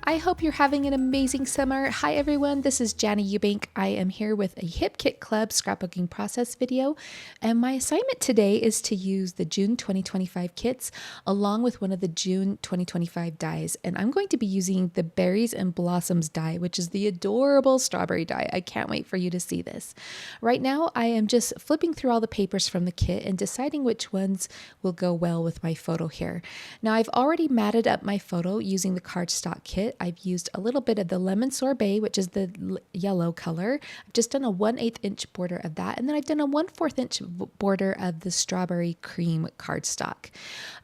I hope you're having an amazing summer. Hi everyone, this is Jana Eubank. I am here with a Hip Kit Club scrapbooking process video, and my assignment today is to use the June 2025 kits along with one of the June 2025 dies, and I'm going to be using the Berries and Blossoms die, which is the adorable strawberry die. I can't wait for you to see this. Right now, I am just flipping through all the papers from the kit and deciding which ones will go well with my photo here. Now, I've already matted up my photo using the cardstock kit. I've used a little bit of the lemon sorbet, which is the yellow color. I've just done a 1/8 inch border of that, and then I've done a 1/4 inch border of the strawberry cream cardstock.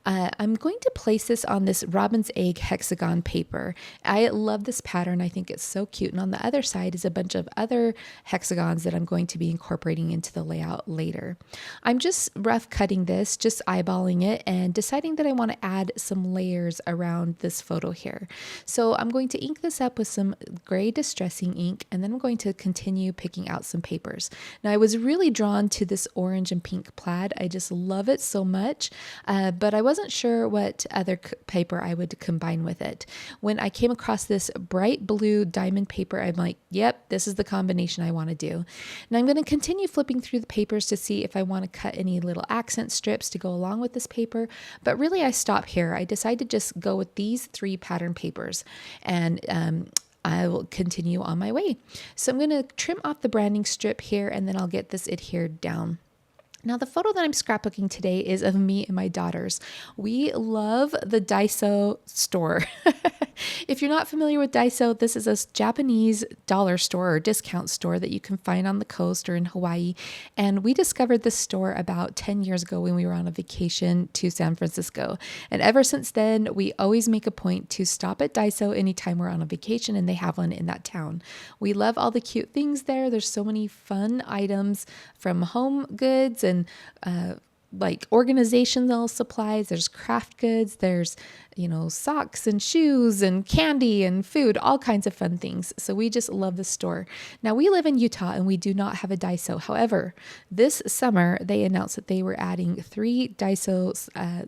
I'm going to place this on this robin's egg hexagon paper. I love this pattern. I think it's so cute. And on the other side is a bunch of other hexagons that I'm going to be incorporating into the layout later. I'm just rough cutting this, just eyeballing it, and deciding that I want to add some layers around this photo here. So I'm going to ink this up with some gray distressing ink, and then I'm going to continue picking out some papers. Now, I was really drawn to this orange and pink plaid. I just love it so much, but I wasn't sure what other paper I would combine with it. When I came across this bright blue diamond paper, I'm like, yep, this is the combination I want to do. Now I'm going to continue flipping through the papers to see if I want to cut any little accent strips to go along with this paper, but really I stop here. I decided to just go with these 3 pattern papers, and I will continue on my way. So I'm going to trim off the branding strip here, and then I'll get this adhered down. Now, the photo that I'm scrapbooking today is of me and my daughters. We love the Daiso store. If you're not familiar with Daiso, this is a Japanese dollar store or discount store that you can find on the coast or in Hawaii. And we discovered this store about 10 years ago when we were on a vacation to San Francisco. And ever since then, we always make a point to stop at Daiso anytime we're on a vacation, and they have one in that town. We love all the cute things there. There's so many fun items from home goods and like organizational supplies. There's craft goods, there's, socks and shoes and candy and food, all kinds of fun things. So we just love the store. Now, we live in Utah and we do not have a Daiso. However, this summer they announced that they were adding 3 Daiso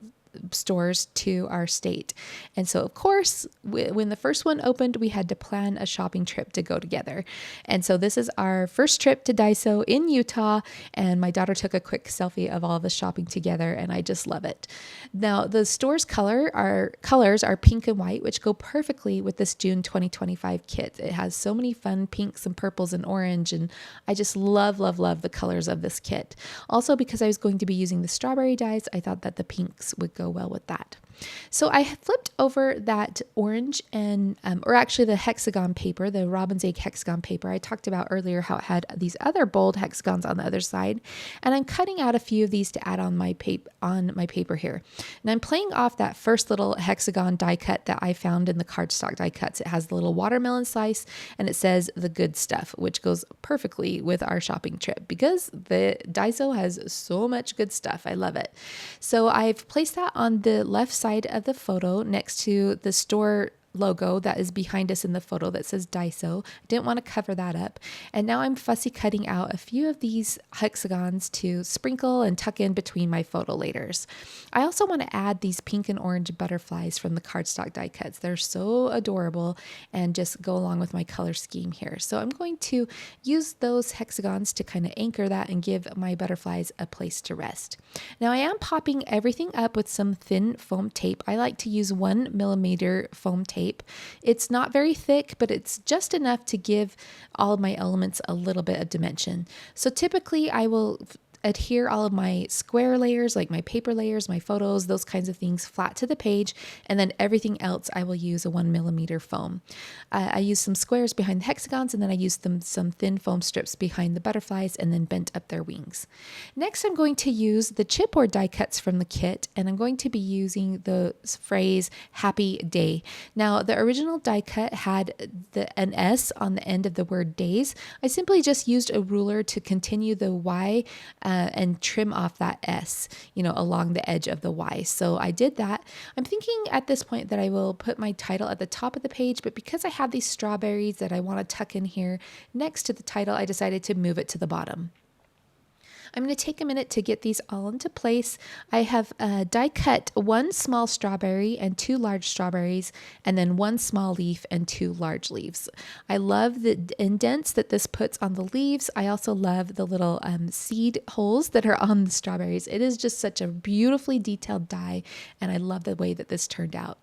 stores to our state. And so, of course, when the first one opened, we had to plan a shopping trip to go together. And so this is our first trip to Daiso in Utah, and my daughter took a quick selfie of all of us shopping together, and I just love it. Now, the store's colors are pink and white, which go perfectly with this June 2025 kit. It has so many fun pinks and purples and orange, and I just love, love, love the colors of this kit. Also, because I was going to be using the strawberry dyes, I thought that the pinks would go well with that. So I flipped over that orange and, or actually the hexagon paper, the robin's egg hexagon paper. I talked about earlier how it had these other bold hexagons on the other side, and I'm cutting out a few of these to add on my paper here. And I'm playing off that first little hexagon die cut that I found in the cardstock die cuts. It has the little watermelon slice, and it says the good stuff, which goes perfectly with our shopping trip because the Daiso has so much good stuff. I love it. So I've placed that on the left side of the photo next to the store logo that is behind us in the photo that says Daiso. I didn't want to cover that up. And now I'm fussy cutting out a few of these hexagons to sprinkle and tuck in between my photo layers. I also want to add these pink and orange butterflies from the cardstock die cuts. They're so adorable and just go along with my color scheme here. So I'm going to use those hexagons to kind of anchor that and give my butterflies a place to rest. Now I am popping everything up with some thin foam tape. I like to use 1mm foam tape. It's not very thick, but it's just enough to give all of my elements a little bit of dimension. So typically I will adhere all of my square layers, like my paper layers, my photos, those kinds of things, flat to the page, and then everything else I will use a 1mm foam. I use some squares behind the hexagons, and then I use some thin foam strips behind the butterflies, and then bent up their wings. Next, I'm going to use the chipboard die cuts from the kit, and I'm going to be using the phrase "Happy Day." Now, the original die cut had an S on the end of the word days. I simply just used a ruler to continue the Y and trim off that S, along the edge of the Y. So I did that. I'm thinking at this point that I will put my title at the top of the page, but because I have these strawberries that I want to tuck in here next to the title, I decided to move it to the bottom. I'm going to take a minute to get these all into place. I have die cut 1 small strawberry and 2 large strawberries, and then 1 small leaf and 2 large leaves. I love the indents that this puts on the leaves. I also love the little seed holes that are on the strawberries. It is just such a beautifully detailed die, and I love the way that this turned out.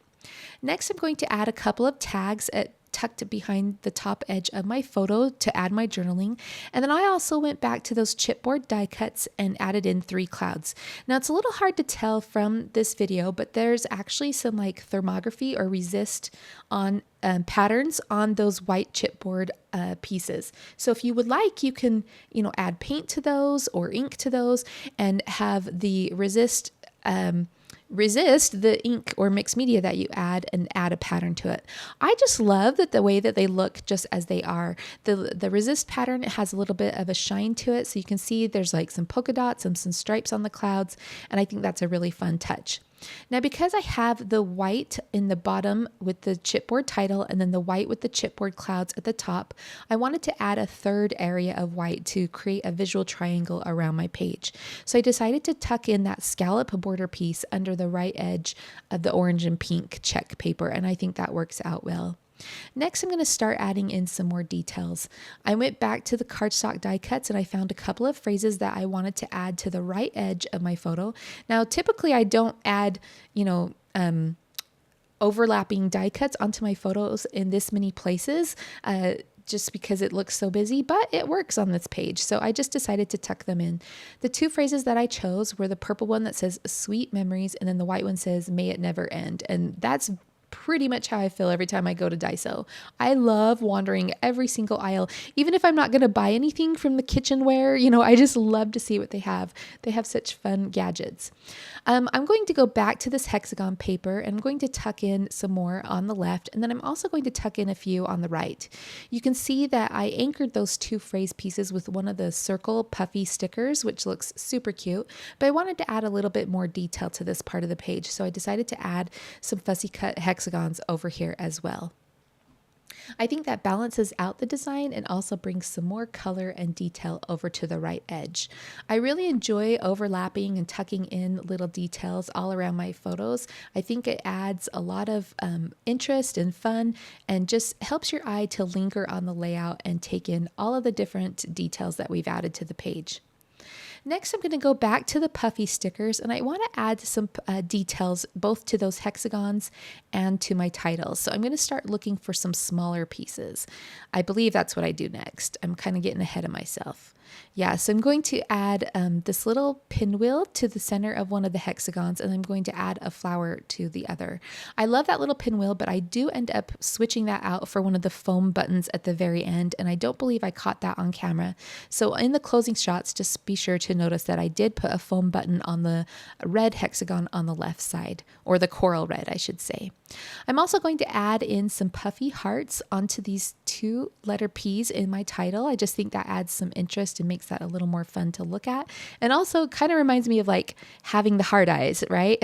Next, I'm going to add a couple of tags tucked behind the top edge of my photo to add my journaling. And then I also went back to those chipboard die cuts and added in 3 clouds. Now it's a little hard to tell from this video, but there's actually some like thermography or resist on patterns on those white chipboard pieces. So if you would like, you can, add paint to those or ink to those and have the resist the ink or mixed media that you add and add a pattern to it. I just love that the way that they look just as they are. The resist pattern, it has a little bit of a shine to it. So you can see there's like some polka dots and some stripes on the clouds. And I think that's a really fun touch. Now, because I have the white in the bottom with the chipboard title and then the white with the chipboard clouds at the top, I wanted to add a third area of white to create a visual triangle around my page. So I decided to tuck in that scallop border piece under the right edge of the orange and pink check paper, and I think that works out well. Next, I'm going to start adding in some more details. I went back to the cardstock die cuts and I found a couple of phrases that I wanted to add to the right edge of my photo. Now, typically I don't add, overlapping die cuts onto my photos in this many places, just because it looks so busy, but it works on this page. So I just decided to tuck them in. The 2 phrases that I chose were the purple one that says sweet memories, and then the white one says may it never end. And that's pretty much how I feel every time I go to Daiso. I love wandering every single aisle, even if I'm not going to buy anything from the kitchenware. I just love to see what they have. They have such fun gadgets. I'm going to go back to this hexagon paper and I'm going to tuck in some more on the left, and then I'm also going to tuck in a few on the right. You can see that I anchored those 2 phrase pieces with one of the circle puffy stickers, which looks super cute, but I wanted to add a little bit more detail to this part of the page, so I decided to add some fussy cut hexagons over here as well. I think that balances out the design and also brings some more color and detail over to the right edge. I really enjoy overlapping and tucking in little details all around my photos. I think it adds a lot of interest and fun and just helps your eye to linger on the layout and take in all of the different details that we've added to the page. Next, I'm going to go back to the puffy stickers, and I want to add some details both to those hexagons and to my titles. So I'm going to start looking for some smaller pieces. I believe that's what I do next. I'm kind of getting ahead of myself. Yeah, so I'm going to add this little pinwheel to the center of one of the hexagons, and I'm going to add a flower to the other. I love that little pinwheel, but I do end up switching that out for one of the foam buttons at the very end, and I don't believe I caught that on camera. So in the closing shots, just be sure to notice that I did put a foam button on the red hexagon on the left side, or the coral red, I should say. I'm also going to add in some puffy hearts onto these 2 letter P's in my title. I just think that adds some interest and makes that a little more fun to look at. And also kind of reminds me of like having the heart eyes, right?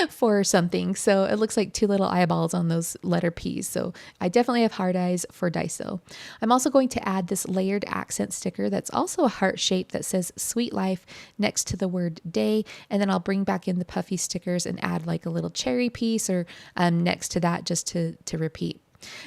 For something. So it looks like 2 little eyeballs on those letter P's. So I definitely have heart eyes for Daiso. I'm also going to add this layered accent sticker that's also a heart shape that says sweet life next to the word day. And then I'll bring back in the puffy stickers and add like a little cherry piece or next to that just to repeat.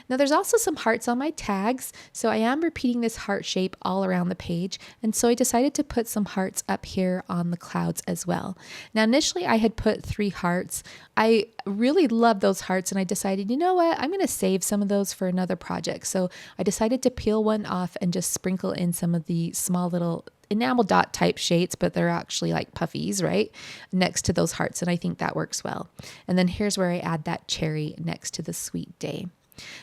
Now there's also some hearts on my tags, so I am repeating this heart shape all around the page, and so I decided to put some hearts up here on the clouds as well. Now initially I had put 3 hearts. I really love those hearts, and I decided, you know what, I'm going to save some of those for another project. So I decided to peel one off and just sprinkle in some of the small little enamel dot type shades, but they're actually like puffies, right? Next to those hearts, and I think that works well. And then here's where I add that cherry next to the sweet day.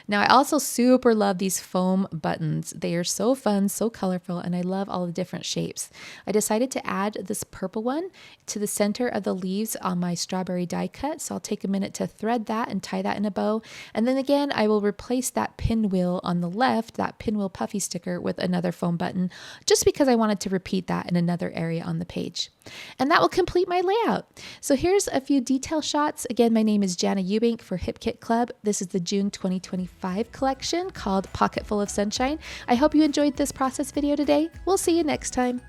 Now, I also super love these foam buttons. They are so fun, so colorful, and I love all the different shapes. I decided to add this purple one to the center of the leaves on my strawberry die cut. So I'll take a minute to thread that and tie that in a bow. And then again, I will replace that pinwheel on the left, that pinwheel puffy sticker, with another foam button, just because I wanted to repeat that in another area on the page. And that will complete my layout. So here's a few detail shots. Again, my name is Jana Eubank for Hip Kit Club. This is the June 2025 collection called Pocket Full of Sunshine. I hope you enjoyed this process video today. We'll see you next time.